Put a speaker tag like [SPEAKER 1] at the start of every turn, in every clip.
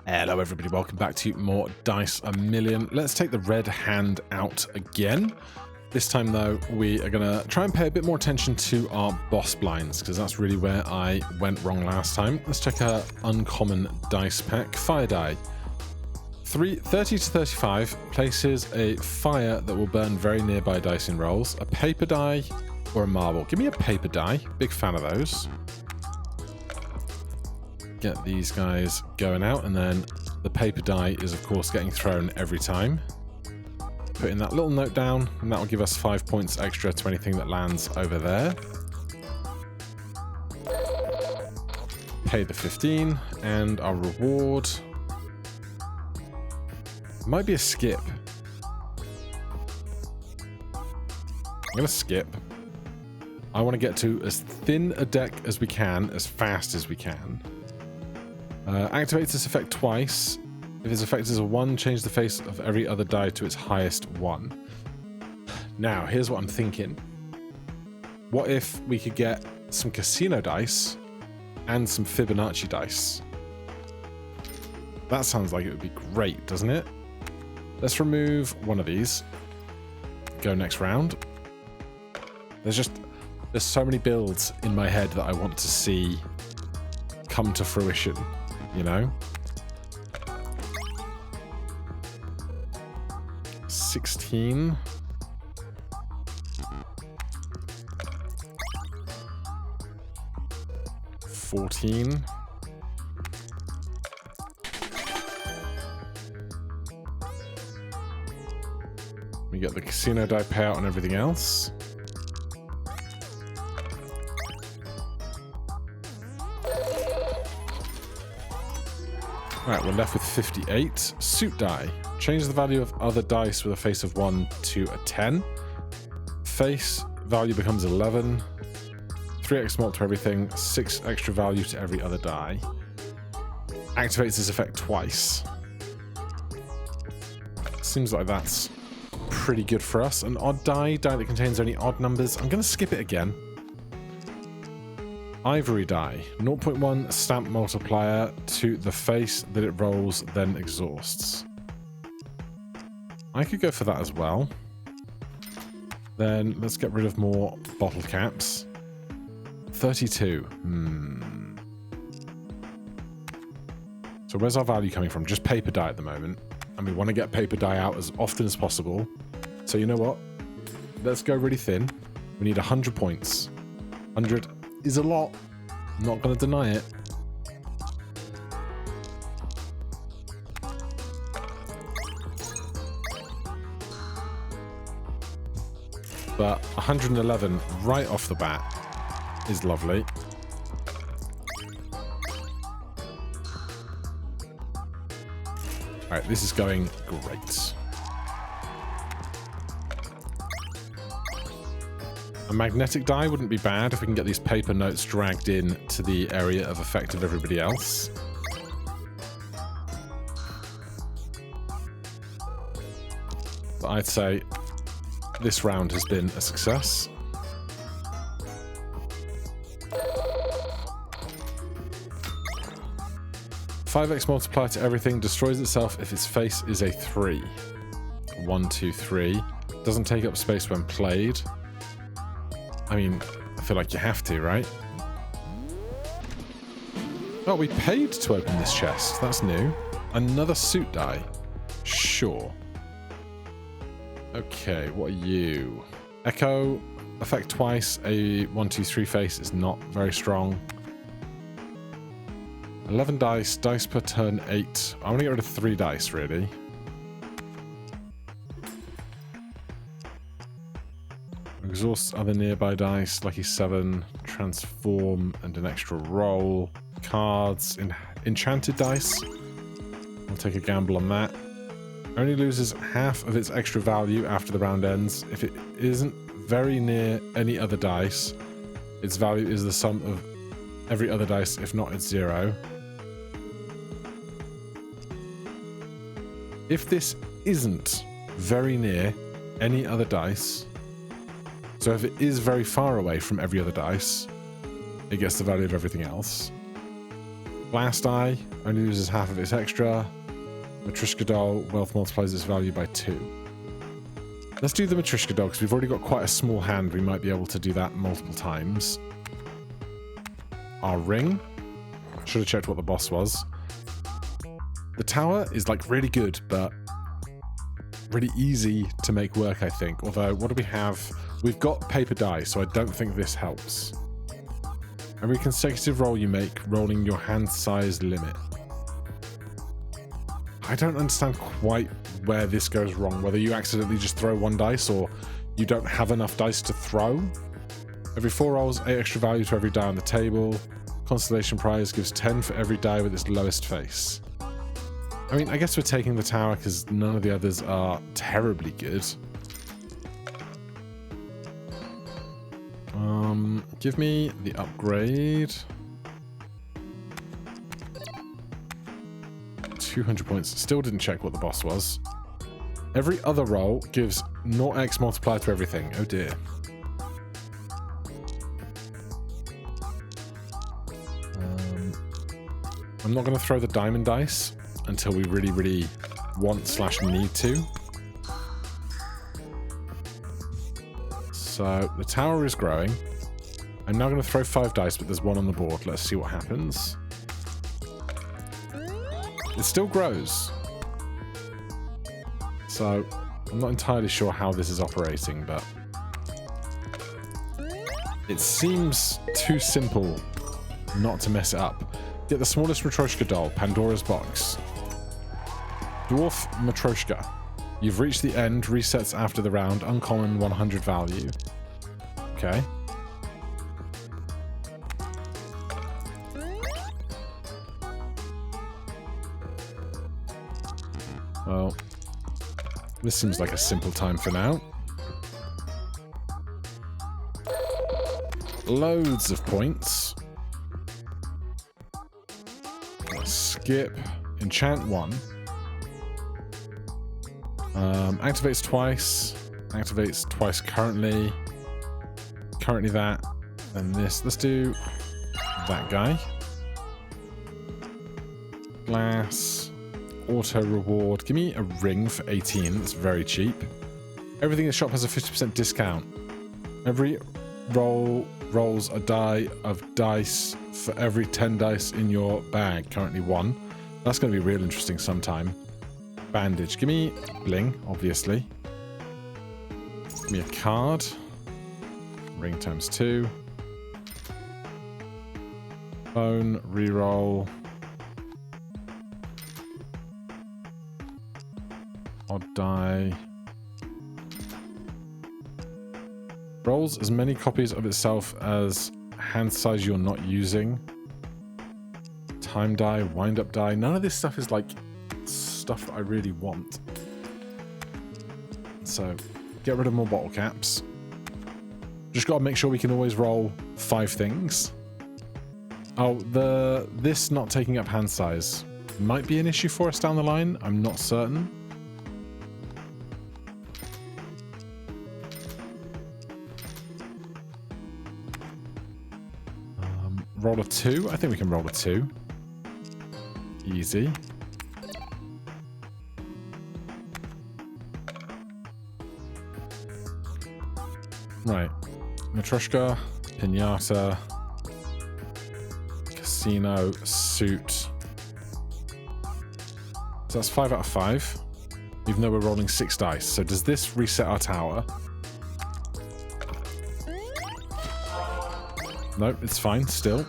[SPEAKER 1] Hello everybody, welcome back to more Dice A Million. Let's take the red hand out again. This time though, we are going to try and pay a bit more attention to our boss blinds, because that's really where I went wrong last time. Let's check our uncommon dice pack. Fire die. 30 to 35 places a fire that will burn very nearby dicing rolls. A paper die or a marble. Give me a paper die. Big fan of those. Get these guys going out, and then the paper die is of course getting thrown every time. Putting that little note down, and that will give us 5 points extra to anything that lands over there. Pay the 15, and our reward might be a skip. I'm gonna skip. I want to get to as thin a deck as we can, as fast as we can. Activates this effect twice. If its effect is a 1, change the face of every other die to its highest 1. Now, here's what I'm thinking. What if we could get some casino dice and some Fibonacci dice? That sounds like it would be great, doesn't it? Let's remove one of these. Go next round. There's so many builds in my head that I want to see come to fruition, you know? 16. $14. We get the casino die payout and everything else. Alright, we're left with 58. Suit die. Change the value of other dice with a face of 1 to a 10. Face value becomes 11. 3x multi to everything. 6 extra value to every other die. Activates this effect twice. Seems like that's pretty good for us. An odd die that contains only odd numbers. I'm going to skip it again. Ivory die. 0.1 stamp multiplier to the face that it rolls, then exhausts. I could go for that as well. Then let's get rid of more bottle caps. 32. So where's our value coming from? Just paper die at the moment. And we want to get paper die out as often as possible. So you know what? Let's go really thin. We need 100 points. 100 is a lot. I'm not going to deny it. But 111 right off the bat is lovely. Alright, this is going great. A magnetic die wouldn't be bad if we can get these paper notes dragged in to the area of effect of everybody else. But I'd say this round has been a success. $5x multiplier to everything destroys itself if its face is a 3. 1, 2, 3. Doesn't take up space when played. I mean, I feel like you have to, right? Oh, we paid to open this chest. That's new. Another suit die. Sure. Okay, what are you? Echo, effect twice, a 1, 2, 3 face is not very strong. 11 dice, dice per turn 8. I want to get rid of 3 dice, really. Exhaust other nearby dice, lucky 7, transform, and an extra roll. Cards, enchanted dice. I'll take a gamble on that. Only loses half of its extra value after the round ends. If it isn't very near any other dice, its value is the sum of every other dice, if not it's 0. If this isn't very near any other dice, so if it is very far away from every other dice, it gets the value of everything else. Glass die only loses half of its extra. Matryoshka doll, wealth multiplies its value by 2. Let's do the Matryoshka doll, because we've already got quite a small hand. We might be able to do that multiple times. Our ring. Should have checked what the boss was. The tower is like really good, but really easy to make work, I think. Although, what do we have? We've got paper die, so I don't think this helps. Every consecutive roll you make, rolling your hand size limit. I don't understand quite where this goes wrong. Whether you accidentally just throw 1 dice or you don't have enough dice to throw. Every 4 rolls, 8 extra value to every die on the table. Constellation prize gives 10 for every die with its lowest face. I mean, I guess we're taking the tower because none of the others are terribly good. Give me the upgrade. 200 points. Still didn't check what the boss was. Every other roll gives 0x multiplier to everything. Oh dear. I'm not going to throw the diamond dice until we really want/need to. So the tower is growing. I'm now going to throw 5 dice, but there's 1 on the board. Let's see what happens. It still grows. So I'm not entirely sure how this is operating, but it seems too simple not to mess it up. Get the smallest Matryoshka doll, Pandora's box. Dwarf Matryoshka. You've reached the end, resets after the round, uncommon 100 value. Okay. Well, this seems like a simple time for now. Loads of points. Skip. Enchant 1. Activates twice. Activates twice currently. Currently that. And this. Let's do that guy. Glass. Auto reward. Give me a ring for 18. That's very cheap. Everything in the shop has a 50% discount. Every roll rolls a die of dice for every 10 dice in your bag. Currently 1. That's going to be real interesting sometime. Bandage. Give me bling, obviously. Give me a card. Ring times 2. Phone. Reroll. Odd die. Rolls as many copies of itself as hand size you're not using. Time die, wind up die. None of this stuff is like stuff that I really want. So get rid of more bottle caps. Just got to make sure we can always roll 5 things. Oh, this not taking up hand size might be an issue for us down the line. I'm not certain. Roll a 2. I think we can roll a 2. Easy. Right. Matryoshka, Pinata, Casino, Suit. So that's 5 out of 5. Even though we're rolling 6 dice. So does this reset our tower? Nope, it's fine still.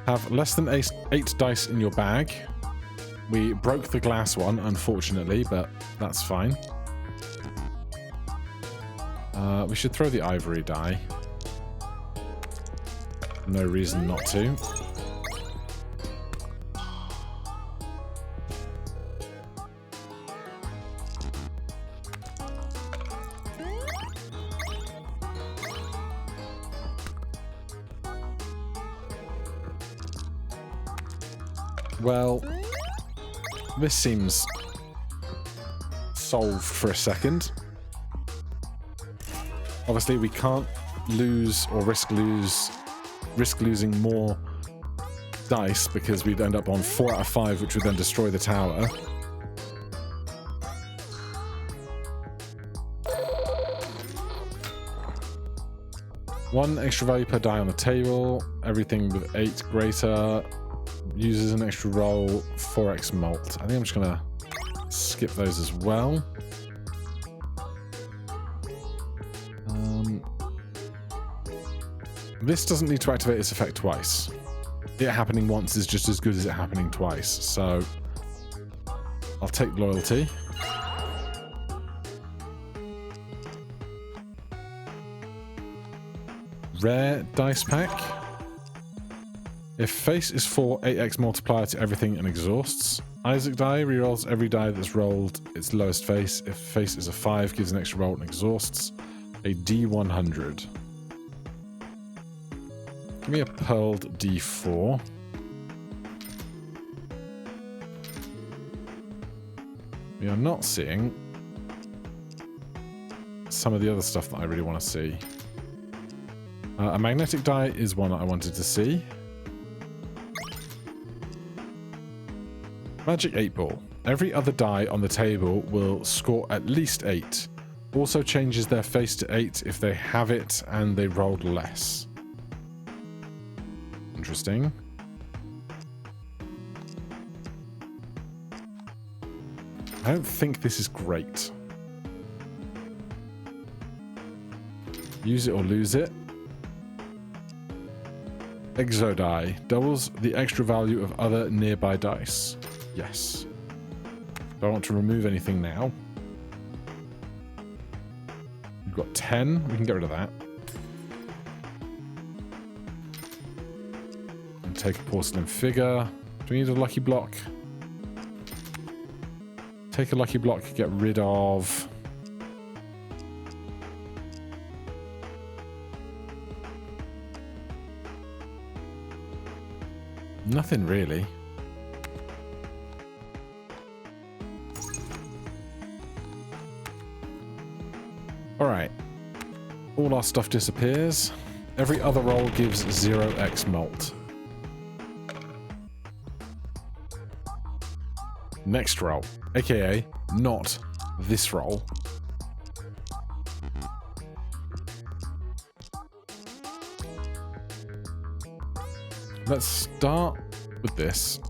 [SPEAKER 1] Have less than 8 dice in your bag. We broke the glass one, unfortunately, but that's fine. We should throw the ivory die. No reason not to. Well, this seems solved for a second. Obviously, we can't lose or risk lose risk losing more dice because we'd end up on 4 out of 5, which would then destroy the tower. One extra value per die on the table. Everything with 8 greater uses an extra roll. 4x malt. I think I'm just gonna skip those as well. This doesn't need to activate its effect twice. It happening once is just as good as it happening twice. So I'll take loyalty. Rare dice pack. If face is 4, 8x multiplier to everything and exhausts. Isaac die rerolls every die that's rolled its lowest face. If face is a 5, gives an extra roll and exhausts. A D100. Give me a pearled D4. We are not seeing some of the other stuff that I really want to see. A magnetic die is one that I wanted to see. Magic 8 ball. Every other die on the table will score at least 8. Also changes their face to 8 if they have it and they rolled less. Interesting. I don't think this is great. Use it or lose it. Exo die. Doubles the extra value of other nearby dice. Yes. Don't want to remove anything now. We've got 10. We can get rid of that. And take a porcelain figure. Do we need a lucky block? Take a lucky block, get rid of... nothing really. Alright. All our stuff disappears. Every other roll gives 0x malt. Next roll, aka not this roll. Let's start with this.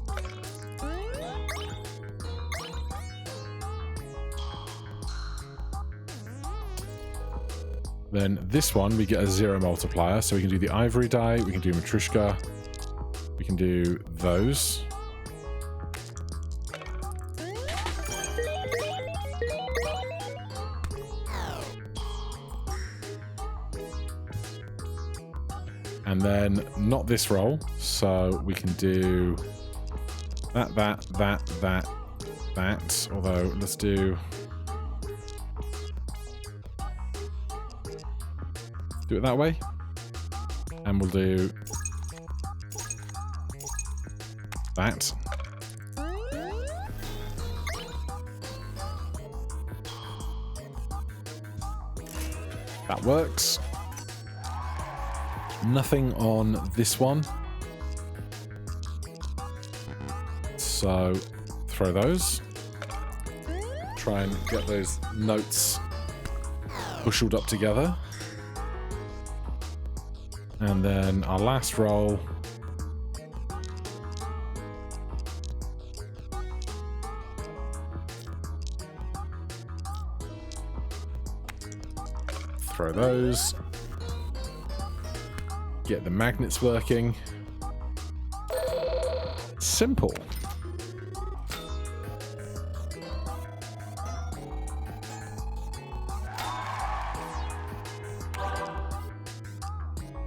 [SPEAKER 1] Then this one, we get a 0 multiplier, so we can do the ivory die, we can do Matryoshka, we can do those. And then not this roll, so we can do that, although let's do it that way. And we'll do that. That works. Nothing on this one. So throw those. Try and get those notes busheled up together. And then our last roll. Throw those. Get the magnets working. Simple.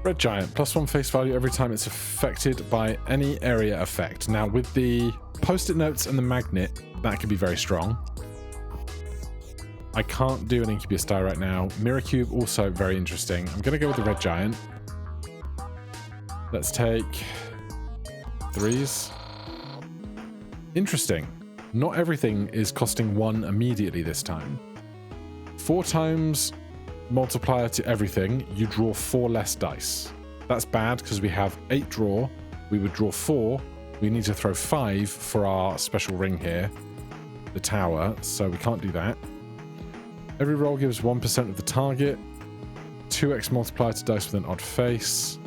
[SPEAKER 1] Red Giant, +1 face value every time it's affected by any area effect. Now with the post-it notes and the magnet, that could be very strong. I can't do an Incubus die right now. Mirror Cube, also very interesting. I'm going to go with the Red Giant. Let's take 3s. Interesting. Not everything is costing 1 immediately this time. 4 times multiplier to everything, you draw 4 less dice. That's bad because we have 8 draw. We would draw 4. We need to throw 5 for our special ring here, the tower, so we can't do that. Every roll gives 1% of the target. 2x multiplier to dice with an odd face.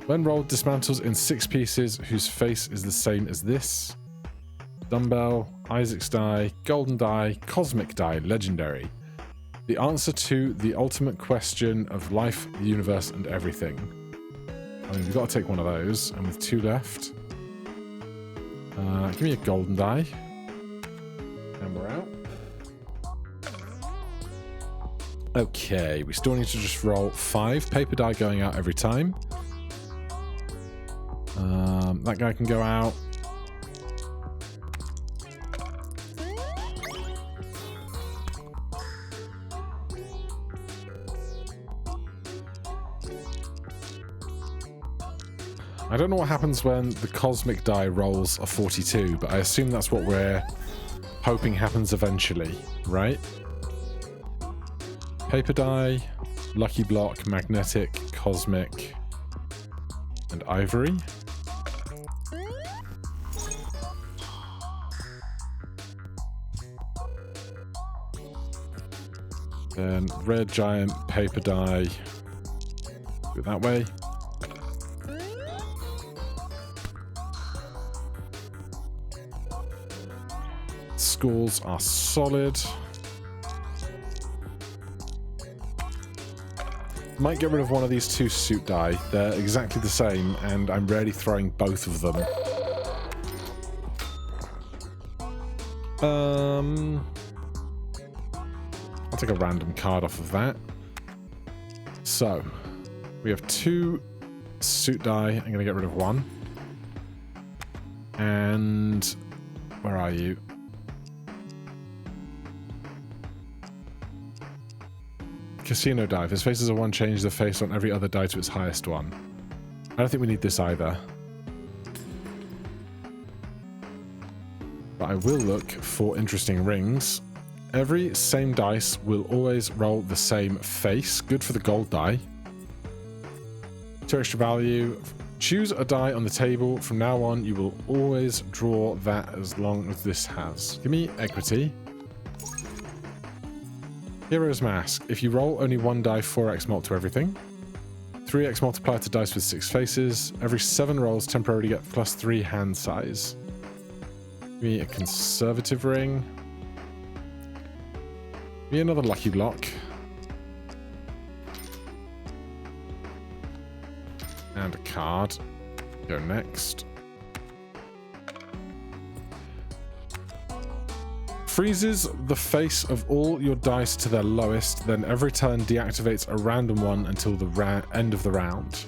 [SPEAKER 1] When rolled, dismantles in 6 pieces whose face is the same as this. Dumbbell, Isaac's die, golden die, cosmic die, legendary. The answer to the ultimate question of life, the universe, and everything. I mean, we've got to take one of those, and with 2 left. Give me a golden die. And we're out. Okay, we still need to just roll 5 paper die going out every time. That guy can go out. I don't know what happens when the cosmic die rolls a 42, but I assume that's what we're hoping happens eventually, right? Paper die, lucky block, magnetic, cosmic, and ivory. Then red giant paper die. Do it that way. Scores are solid. Might get rid of one of these 2 suit die. They're exactly the same, and I'm rarely throwing both of them. I'll take a random card off of that. So, we have 2 suit die. I'm going to get rid of 1. And where are you? Casino die. If his face is a 1, change the face on every other die to its highest one. I don't think we need this either. But I will look for interesting rings. Every same dice will always roll the same face. Good for the gold die. 2 extra value. Choose a die on the table. From now on, you will always draw that as long as this has. Give me equity. Hero's Mask. If you roll only 1 die, 4x mult to everything. 3x multiplier to dice with 6 faces. Every 7 rolls temporarily get +3 hand size. Give me a conservative ring. Give me another lucky block. And a card. Go next. Freezes the face of all your dice to their lowest, then every turn deactivates a random one until the end of the round.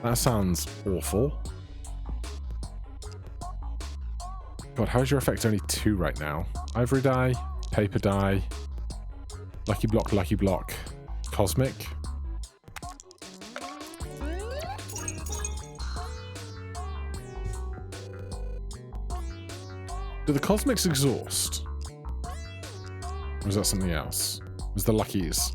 [SPEAKER 1] That sounds awful. God, how is your effect only 2 right now? Ivory die, paper die, lucky block, cosmic. Do the cosmics exhaust? Or is that something else? It was the luckies.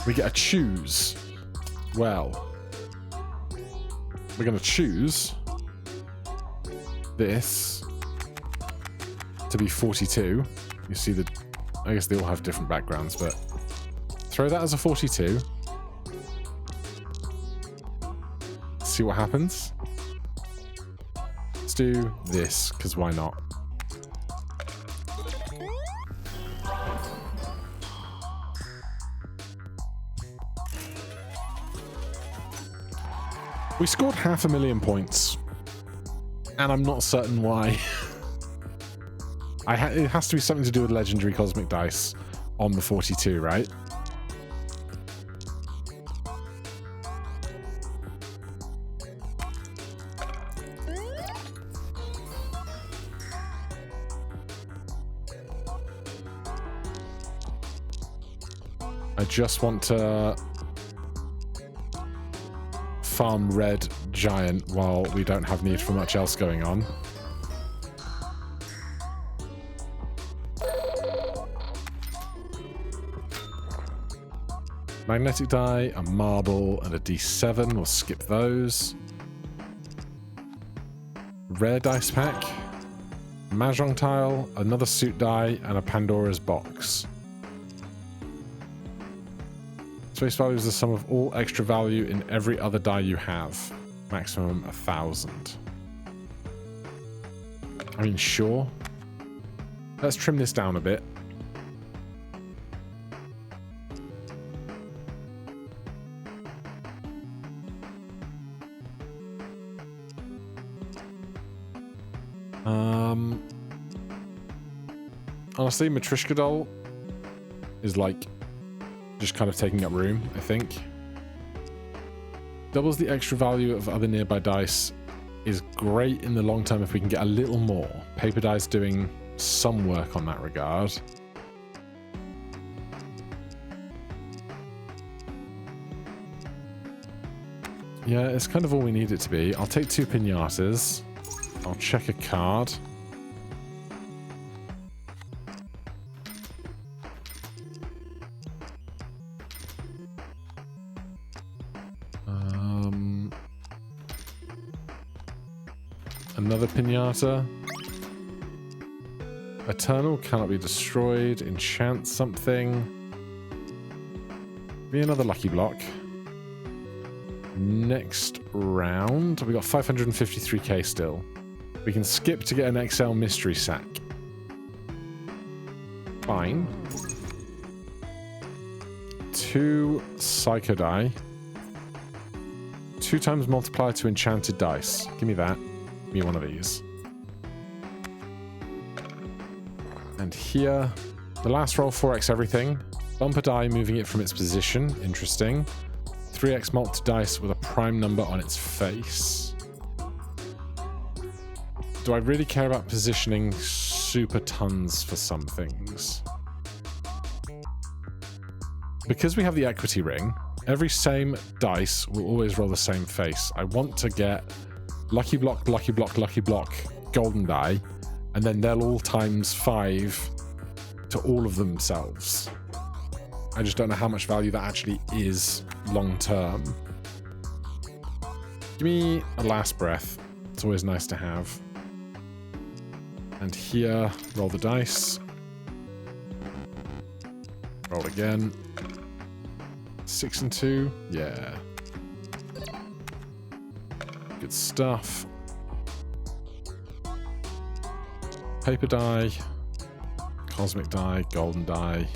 [SPEAKER 1] We get a choose. Well, we're going to choose this to be 42. You see the... I guess they all have different backgrounds, but... Throw that as a 42. See what happens. Let's do this, because why not? We scored 500,000 points. And I'm not certain why. It has to be something to do with legendary cosmic dice on the 42, right? I just want to farm red giant while we don't have need for much else going on. Magnetic die, a marble, and a D7. We'll skip those. Rare dice pack. Mahjong tile, another suit die, and a Pandora's box. Space value is the sum of all extra value in every other die you have. Maximum 1,000. I mean, sure. Let's trim this down a bit. Honestly, Matryoshka doll is like just kind of taking up room, I think. Doubles the extra value of other nearby dice is great in the long term if we can get a little more. Paper dice doing some work on that regard. Yeah, it's kind of all we need it to be. I'll take 2 pinatas. I'll check a card. Another pinata. Eternal cannot be destroyed. Enchant something. Be another lucky block. Next round, we got 553k still. We can skip to get an XL mystery sack. Fine. 2 psycho die. 2 times multiplier to enchanted dice. Give me that. Give me one of these. And here, the last roll, 4x everything. Bumper die, moving it from its position. Interesting. 3x multi dice with a prime number on its face. Do I really care about positioning super tons for some things? Because we have the equity ring, every same dice will always roll the same face. I want to get lucky block, lucky block, lucky block, golden die, and then they'll all times 5 to all of themselves. I just don't know how much value that actually is long term. Give me a last breath. It's always nice to have. And here, roll the dice. Roll again. 6 and 2. Yeah. Good stuff. Paper die. Cosmic die. Golden die.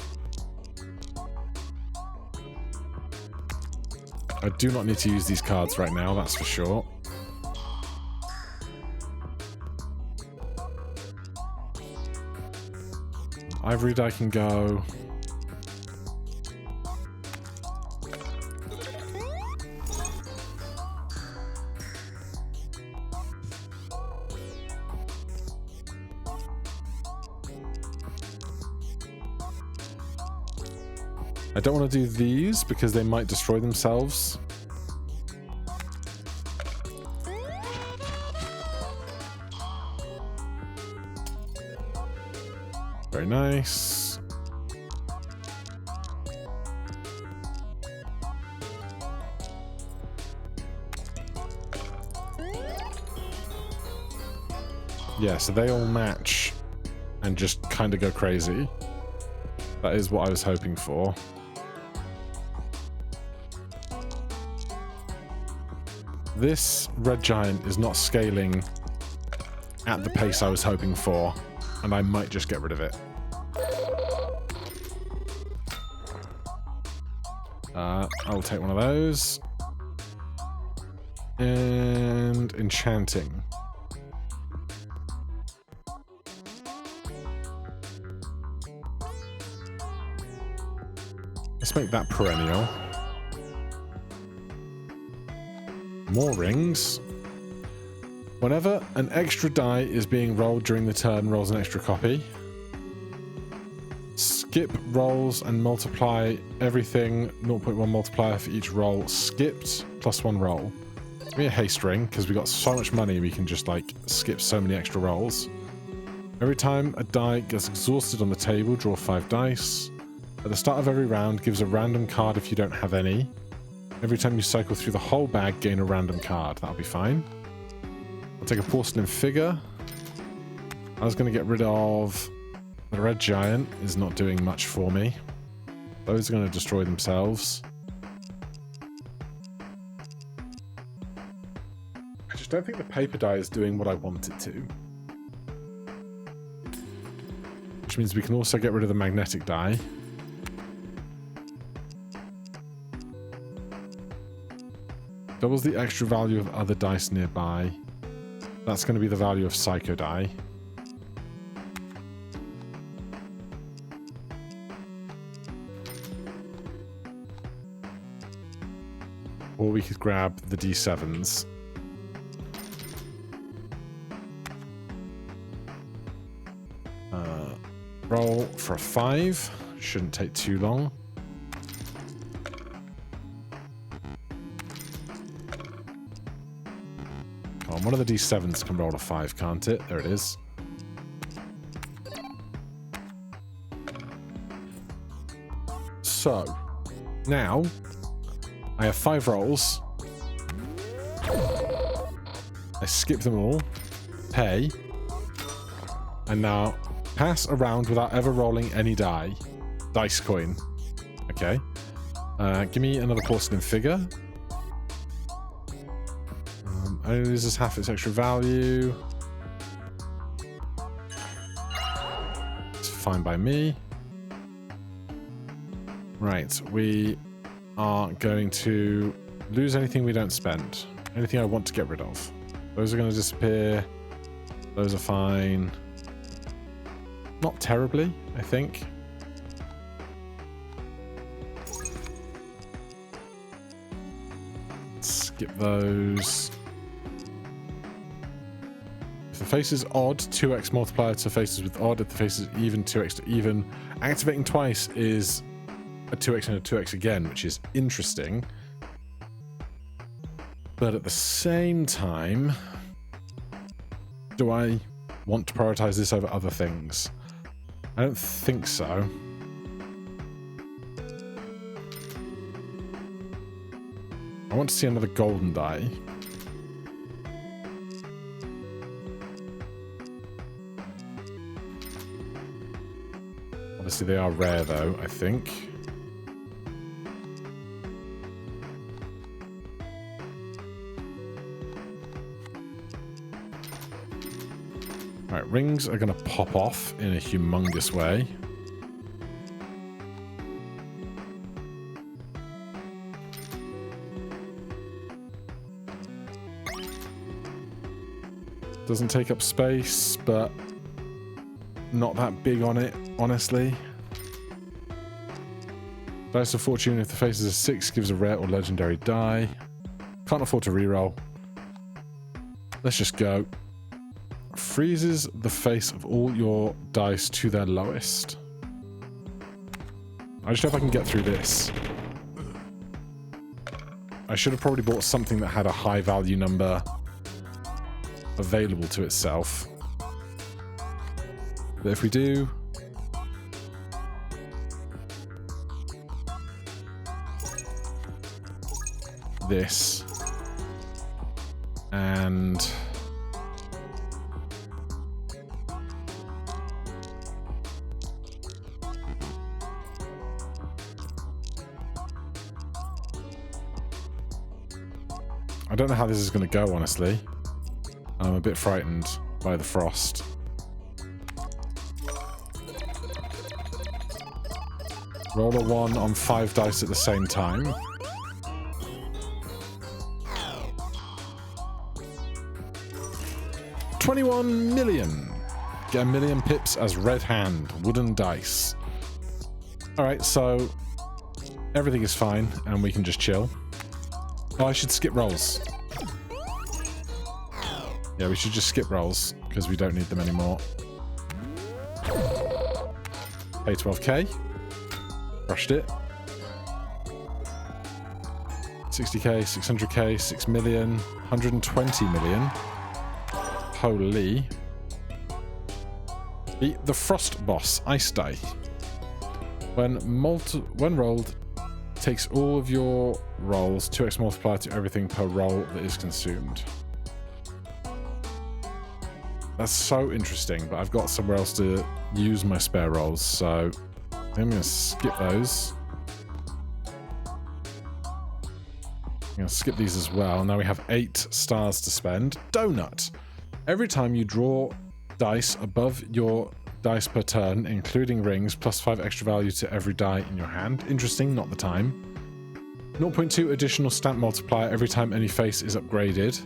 [SPEAKER 1] I do not need to use these cards right now, that's for sure. Ivory die can go. I don't want to do these because they might destroy themselves. Very nice. Yeah, so they all match and just kind of go crazy. That is what I was hoping for. This red giant is not scaling at the pace I was hoping for, and I might just get rid of it. I'll take one of those. And enchanting. Let's make that perennial. More rings. Whenever an extra die is being rolled during the turn, rolls an extra copy. Skip rolls and multiply everything. 0.1 multiplier for each roll skipped, plus 1 roll. Give me a haste ring, because we got so much money we can just, like, skip so many extra rolls. Every time a die gets exhausted on the table, draw 5 dice. At the start of every round, gives a random card if you don't have any. Every time you cycle through the whole bag, gain a random card. That'll be fine. I'll take a porcelain figure. I was going to get rid of the red giant. Is not doing much for me. Those are going to destroy themselves. I just don't think the paper die is doing what I want it to. Which means we can also get rid of the magnetic die. Doubles the extra value of other dice nearby. That's going to be the value of Psycho die. Or we could grab the D7s. Roll for a 5. Shouldn't take too long. One of the D7s can roll a 5, can't it? There it is. So, now, I have 5 rolls. I skip them all, pay, and now pass around without ever rolling any dice coin. Okay. Give me another porcelain figure. Only loses half its extra value. It's fine by me. Right, we are going to lose anything we don't spend. Anything I want to get rid of. Those are going to disappear. Those are fine. Not terribly, I think. Skip those. If the face is odd, 2x multiplier to faces with odd. If the face is even, 2x to even. Activating twice is a 2x and a 2x again, which is interesting. But at the same time, do I want to prioritize this over other things? I don't think so. I want to see another golden die. Obviously they are rare though, I think. Alright, rings are going to pop off in a humongous way. Doesn't take up space, but not that big on it, honestly. Dice of Fortune, if the face is a 6, gives a rare or legendary die. Can't afford to reroll. Let's just go. Freezes the face of all your dice to their lowest. I just hope I can get through this. I should have probably bought something that had a high value number available to itself. But if we do... this... and... I don't know how this is going to go, honestly. I'm a bit frightened by the frost. Roll a 1 on 5 dice at the same time. $21 million. Get 1 million pips as red hand, wooden dice. Alright, so everything is fine and we can just chill. Oh, I should skip rolls. Yeah, we should just skip rolls because we don't need them anymore. Pay 12k. Crushed it. 60k, 600k, 6 million, 120 million. Holy. The Frost Boss Ice Die. When rolled, takes all of your rolls, 2x multiplier to everything per roll that is consumed. That's so interesting, but I've got somewhere else to use my spare rolls, so I'm going to skip those. I'm going to skip these as well. Now we have 8 stars to spend. Donut. Every time you draw dice above your dice per turn, including rings, plus 5 extra value to every die in your hand. Interesting, not the time. 0.2 additional stamp multiplier every time any face is upgraded.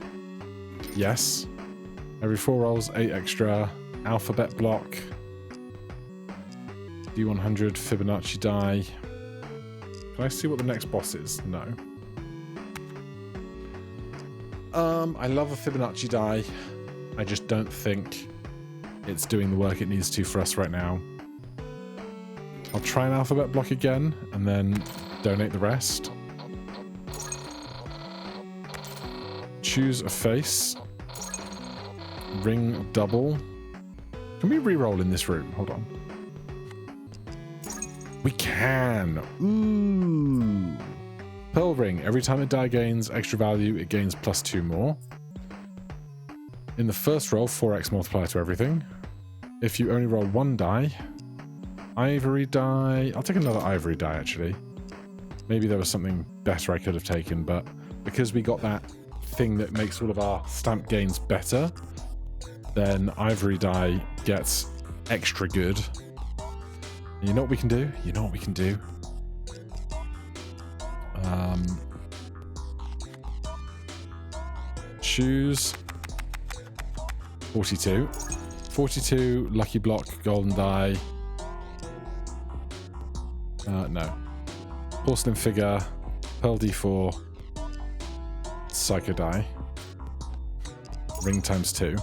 [SPEAKER 1] Yes. Every 4 rolls, 8 extra. Alphabet block. D100 Fibonacci die. Can I see what the next boss is? No. I love a Fibonacci die. I just don't think it's doing the work it needs to for us right now. I'll try an alphabet block again and then donate the rest. Choose a face. Ring double. Can we re-roll in this room? Hold on. We can. Ooh. Pearl ring. Every time a die gains extra value, it gains +2 more. In the first roll, 4x multiplier to everything. If you only roll 1 die, ivory die. I'll take another ivory die, actually. Maybe there was something better I could have taken, but because we got that thing that makes all of our stamp gains better, then ivory die gets extra good. And you know what we can do? You know what we can do? Choose 42. 42, lucky block, golden die. No. Porcelain figure, pearl D4, psycho die. Ring times 2.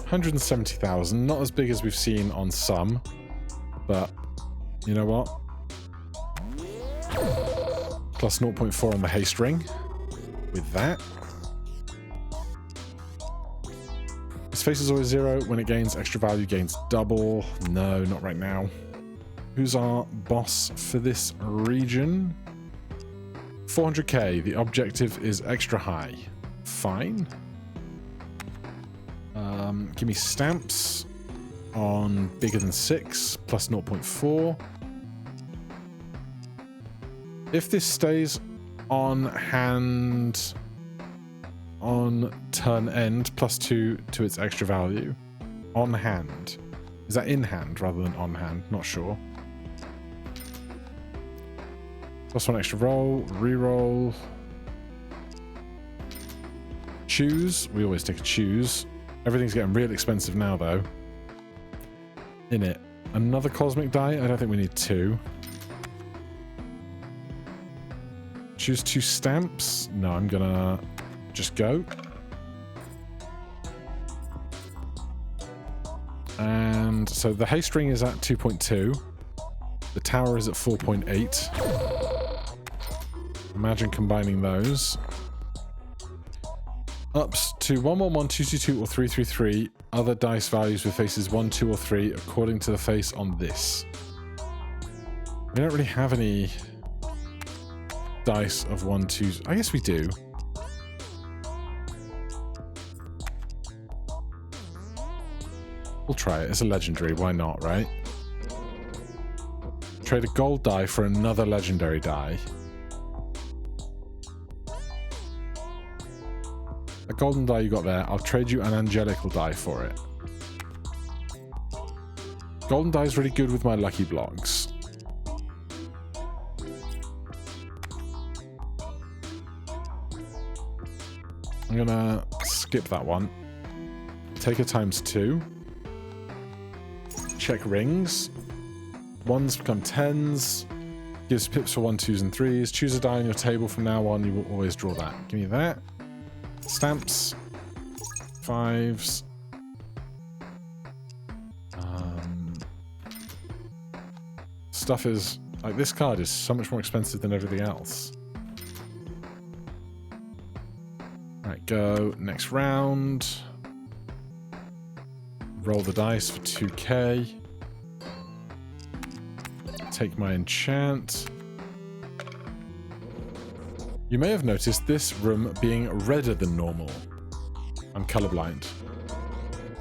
[SPEAKER 1] $170,000, not as big as we've seen on some, but you know what? Plus 0.4 on the haste ring. With that. His face is always 0. When it gains extra value, gains double. No, not right now. Who's our boss for this region? 400k. The objective is extra high. Fine. Give me stamps on bigger than 6, plus 0.4. If this stays on hand on turn end, +2 to its extra value. On hand. Is that in hand rather than on hand? Not sure. +1 extra roll, re-roll. Choose. We always take a choose. Everything's getting real expensive now, though. In it. Another cosmic die? I don't think we need 2. Choose 2 stamps. No, I'm gonna just go. And so the haste ring is at 2.2. The tower is at 4.8. Imagine combining those. Ups to 111, 222, or 333. Other dice values with faces 1, 2, or 3 according to the face on this. We don't really have any dice of 1, 2. I guess we do. We'll try it. It's a legendary. Why not, right? Trade a gold die for another legendary die. A golden die you got there. I'll trade you an angelical die for it. Golden die is really good with my lucky blocks. I'm gonna skip that one. Take a ×2. Check rings. 1s become 10s. Gives pips for 1, 2s, and 3s. Choose a die on your table from now on. You will always draw that. Give me that. Stamps. 5s. stuff is... Like, this card is so much more expensive than everything else. Right, go. Next round. Roll the dice for 2k. Take my enchant. You may have noticed this room being redder than normal. I'm colorblind.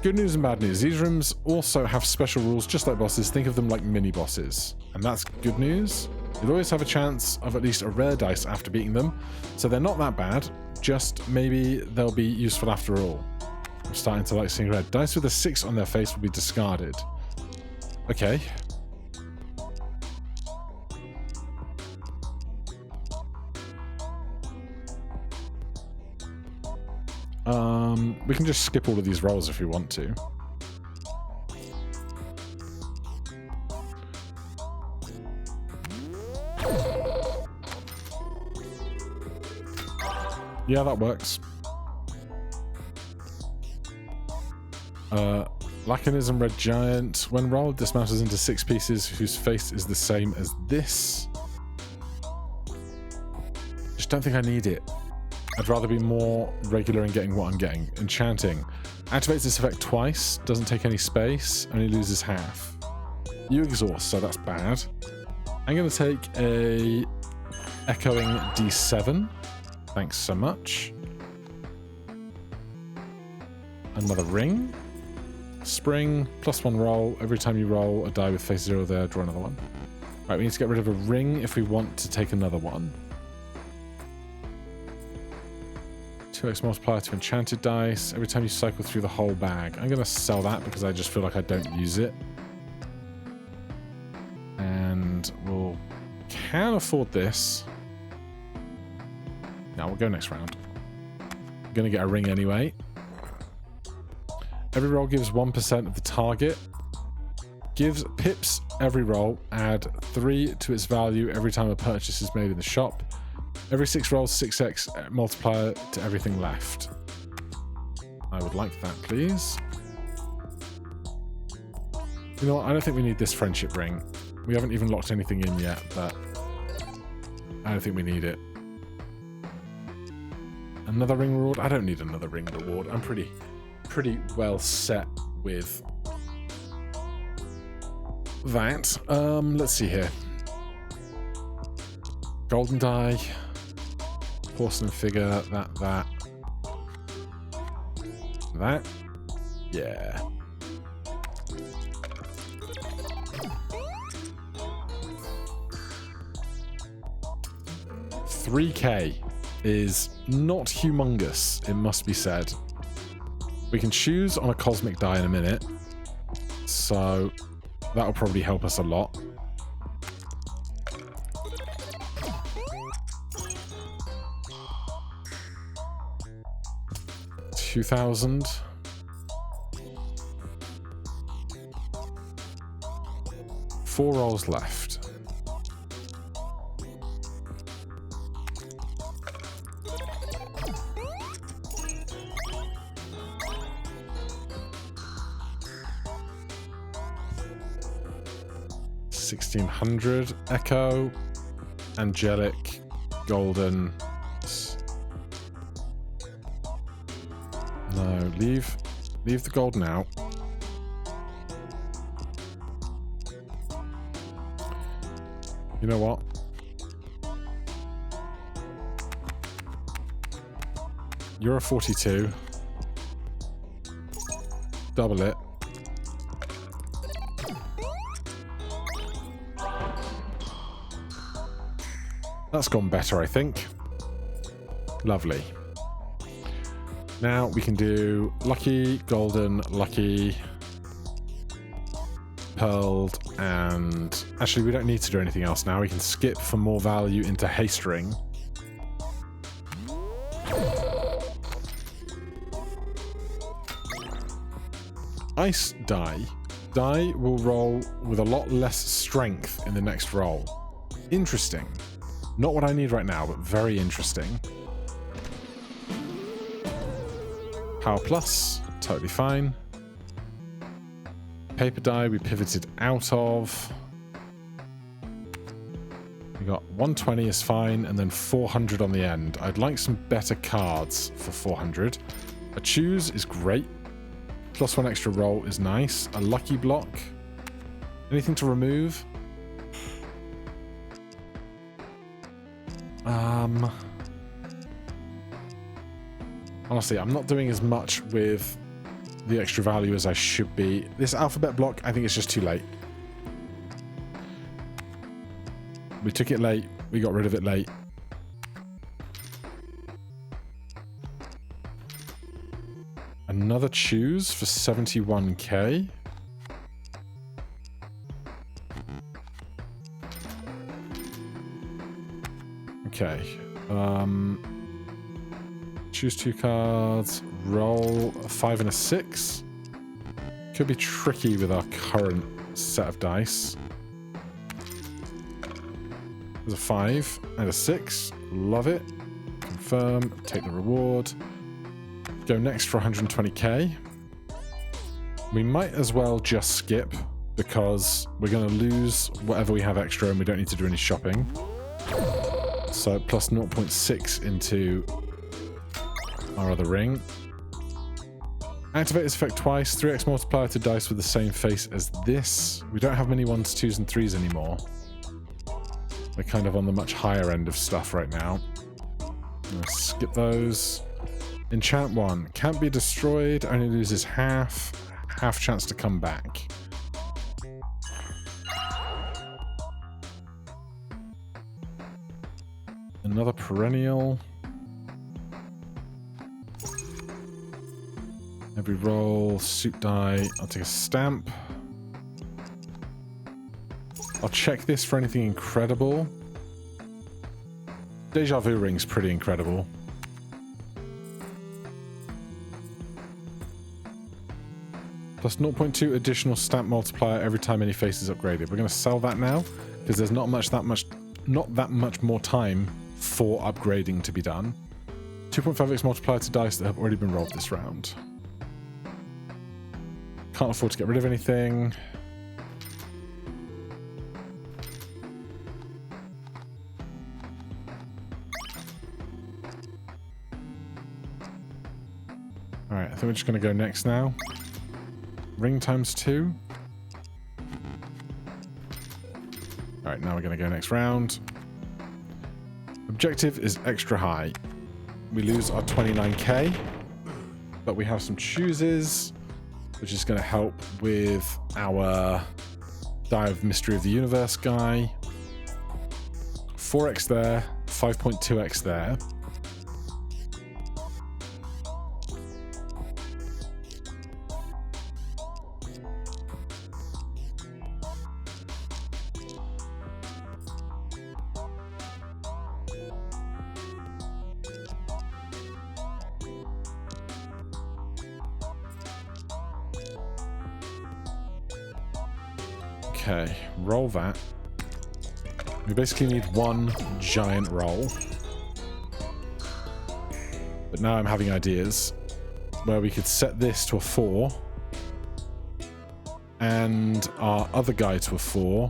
[SPEAKER 1] Good news and bad news. These rooms also have special rules just like bosses. Think of them like mini bosses. And that's good news. You'll always have a chance of at least a rare dice after beating them. So they're not that bad. Just maybe they'll be useful after all. I'm starting to like seeing red. Dice with a 6 on their face will be discarded. Okay. We can just skip all of these rolls if we want to. Yeah, that works. Lacanism Red Giant. When rolled, dismounts into 6 pieces whose face is the same as this. Just don't think I need it. I'd rather be more regular in getting what I'm getting. Enchanting. Activates this effect twice. Doesn't take any space. Only loses half. You exhaust, so that's bad. I'm going to take a Echoing D7. Thanks so much. Another ring. Spring. +1 roll. Every time you roll a die with face 0 there, draw another one. Right, we need to get rid of a ring if we want to take another one. 2x multiplier to enchanted dice. Every time you cycle through the whole bag. I'm going to sell that because I just feel like I don't use it. And we'll can afford this. No, we'll go next round. I'm going to get a ring anyway. Every roll gives 1% of the target. Gives pips every roll. Add 3 to its value every time a purchase is made in the shop. Every 6 rolls, 6x multiplier to everything left. I would like that, please. You know what? I don't think we need this friendship ring. We haven't even locked anything in yet, but I don't think we need it. Another ring reward? I don't need another ring reward. I'm pretty well set with that. Let's see here. Golden die. Porcelain figure. That. Yeah. $3K is not humongous, it must be said. We can choose on a cosmic die in a minute, so that'll probably help us a lot. $2,000. Four rolls left. $1,600. Echo. Angelic. Golden. No, leave the golden out. You know what? You're a 42. Double it. That's gone better, I think. Lovely. Now we can do lucky, golden, lucky, pearled, and actually we don't need to do anything else now. We can skip for more value into haste ring. Ice die. Die will roll with a lot less strength in the next roll. Interesting. Not what I need right now, but very interesting. Power plus, totally fine. Paper die we pivoted out of. We got 120 is fine, and then 400 on the end. I'd like some better cards for 400. A choose is great. +1 extra roll is nice. A lucky block. Anything to remove? Honestly, I'm not doing as much with the extra value as I should be. This alphabet block, I think it's just too late. We took it late. We got rid of it late. Another choose for 71k. Okay. Choose 2 cards. Roll a 5 and a 6. Could be tricky with our current set of dice. There's a 5 and a 6. Love it. Confirm. Take the reward. Go next for 120k. We might as well just skip because we're going to lose whatever we have extra and we don't need to do any shopping. So plus 0.6 into our other ring. Activate this effect twice. 3x multiplier to dice with the same face as this. We don't have many 1s, 2s, and 3s anymore. We're kind of on the much higher end of stuff right now. I'm gonna skip those. Enchant 1. Can't be destroyed. Only loses half chance to come back. Another perennial. Every roll, suit die. I'll take a stamp. I'll check this for anything incredible. Deja Vu ring's pretty incredible. Plus 0.2 additional stamp multiplier every time any face is upgraded. We're going to sell that now because there's not that much more time for upgrading to be done. 2.5x multiplier to dice that have already been rolled this round. Can't afford to get rid of anything. Alright, I think we're just going to go next now. Ring times 2. Alright, now we're going to go next round. Objective is extra high. We lose our 29k, but we have some chooses, which is going to help with our Die of Mystery of the Universe guy. 4x there, 5.2x there. Okay, roll that. We basically need one giant roll. But now I'm having ideas where we could set this to a 4 and our other guy to a 4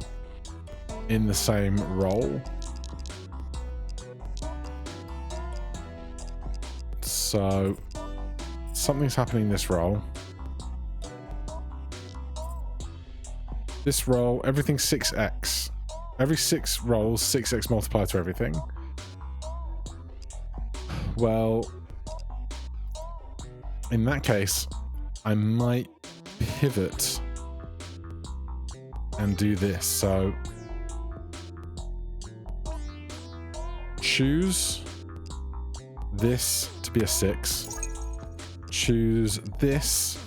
[SPEAKER 1] in the same roll. So something's happening this roll. This roll, everything's 6x. Every 6 rolls, 6x multiplier to everything. Well, in that case, I might pivot and do this. So, choose this to be a 6. Choose this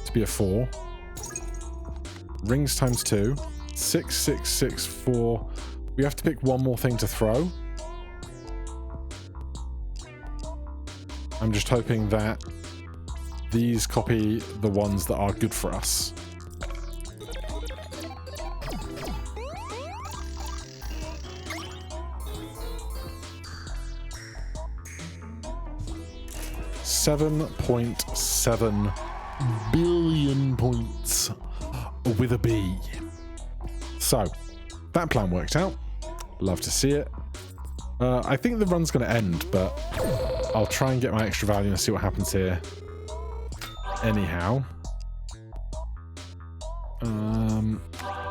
[SPEAKER 1] to be a 4. Rings times 2. 6, 6, 6, 4. We have to pick one more thing to throw. I'm just hoping that these copy the ones that are good for us. $7.7 billion points with a B. So, that plan worked out. Love to see it. I think the run's going to end, but I'll try and get my extra value and see what happens here. Anyhow.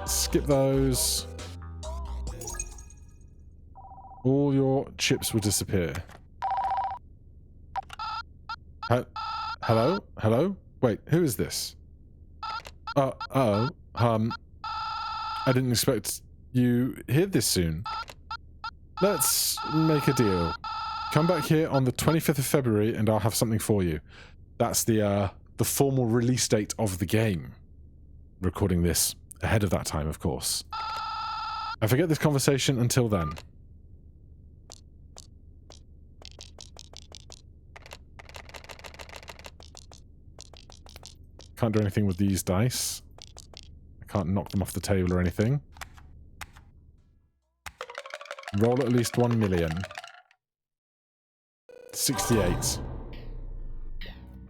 [SPEAKER 1] Skip those. All your chips will disappear. Hello? Hello? Wait, who is this? I didn't expect you here this soon. Let's make a deal. Come back here on the 25th of February and I'll have something for you. That's the formal release date of the game. Recording this ahead of that time, of course. I forget this conversation until then. Can't do anything with these dice. I can't knock them off the table or anything. Roll at least 1 million. 68.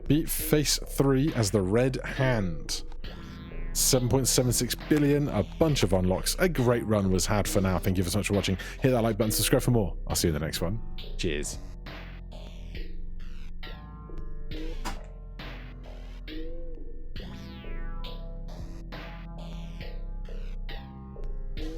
[SPEAKER 1] Beat Face 3 as the Red Hand. 7.76 billion, a bunch of unlocks. A great run was had for now. Thank you so much for watching. Hit that like button, subscribe for more. I'll see you in the next one. Cheers.